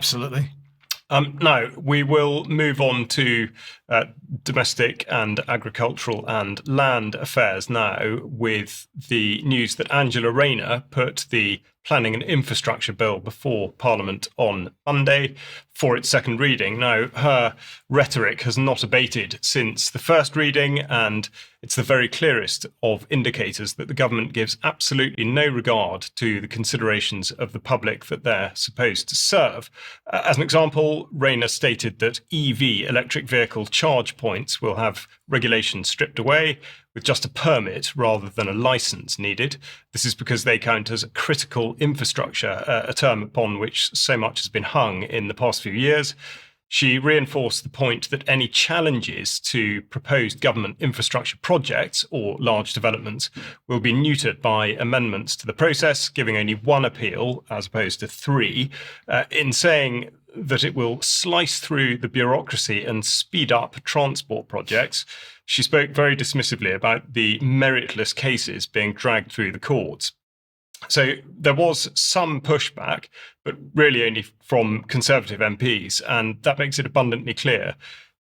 Absolutely. Now, we will move on to domestic and agricultural and land affairs now, with the news that Angela Rayner put the Planning and Infrastructure Bill before Parliament on Monday for its second reading. Now, her rhetoric has not abated since the first reading, and it's the very clearest of indicators that the government gives absolutely no regard to the considerations of the public that they're supposed to serve. As an example, Rayner stated that EV, electric vehicle charge points, will have regulations stripped away, with just a permit rather than a license needed. This is because they count as critical infrastructure, a term upon which so much has been hung in the past few years. She reinforced the point that any challenges to proposed government infrastructure projects or large developments will be neutered by amendments to the process, giving only one appeal as opposed to three, in saying that it will slice through the bureaucracy and speed up transport projects. She spoke very dismissively about the meritless cases being dragged through the courts. So there was some pushback, but really only from Conservative MPs, and that makes it abundantly clear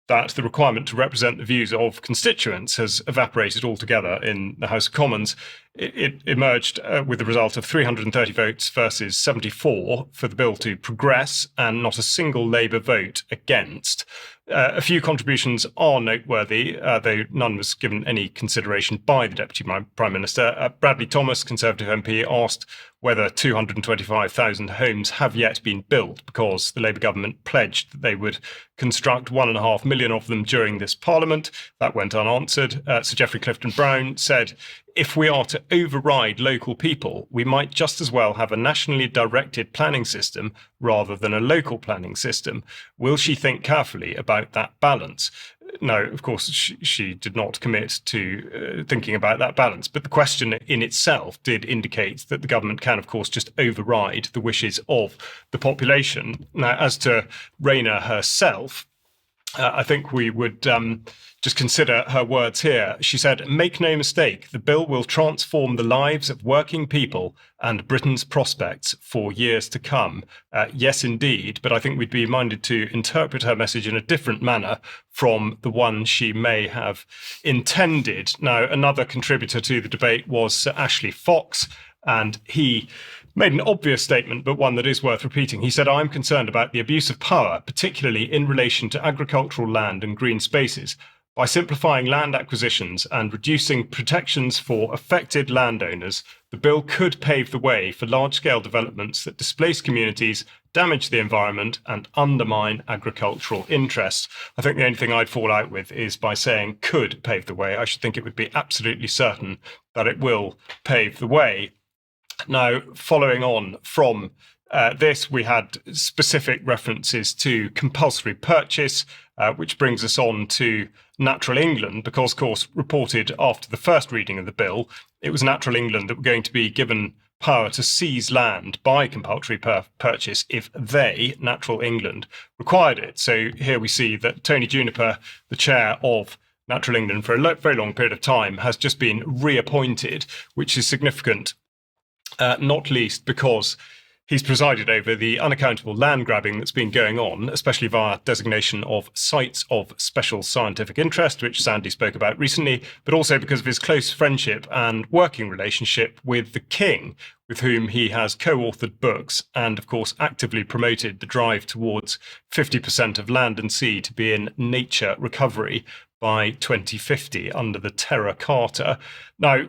that the requirement to represent the views of constituents has evaporated altogether in the House of Commons. It emerged with the result of 330 votes versus 74 for the bill to progress, and not a single Labour vote against. A few contributions are noteworthy, though none was given any consideration by the Deputy Prime Minister. Bradley Thomas, Conservative MP, asked whether 225,000 homes have yet been built, because the Labour government pledged that they would construct 1.5 million of them during this Parliament. That went unanswered. Sir Geoffrey Clifton-Brown said, if we are to override local people, we might just as well have a nationally directed planning system rather than a local planning system. Will she think carefully about that balance? No, of course, she did not commit to thinking about that balance. But the question in itself did indicate that the government can, of course, just override the wishes of the population. Now, as to Rayner herself, I think we would just consider her words here. She said, make no mistake, the bill will transform the lives of working people and Britain's prospects for years to come. Yes, indeed, but I think we'd be minded to interpret her message in a different manner from the one she may have intended. Now, another contributor to the debate was Sir Ashley Fox, and he made an obvious statement, but one that is worth repeating. He said, I'm concerned about the abuse of power, particularly in relation to agricultural land and green spaces. By simplifying land acquisitions and reducing protections for affected landowners, the bill could pave the way for large-scale developments that displace communities, damage the environment, and undermine agricultural interests. I think the only thing I'd fall out with is by saying could pave the way. I should think it would be absolutely certain that it will pave the way. Now, following on from this, we had specific references to compulsory purchase, which brings us on to Natural England, because, of course, reported after the first reading of the bill, it was Natural England that were going to be given power to seize land by compulsory purchase if they, Natural England, required it. So here we see that Tony Juniper, the chair of Natural England for a very long period of time, has just been reappointed, which is significant. Not least because he's presided over the unaccountable land grabbing that's been going on, especially via designation of sites of special scientific interest, which Sandy spoke about recently, but also because of his close friendship and working relationship with the King, with whom he has co-authored books and, of course, actively promoted the drive towards 50% of land and sea to be in nature recovery by 2050 under the Terra Carta. Now,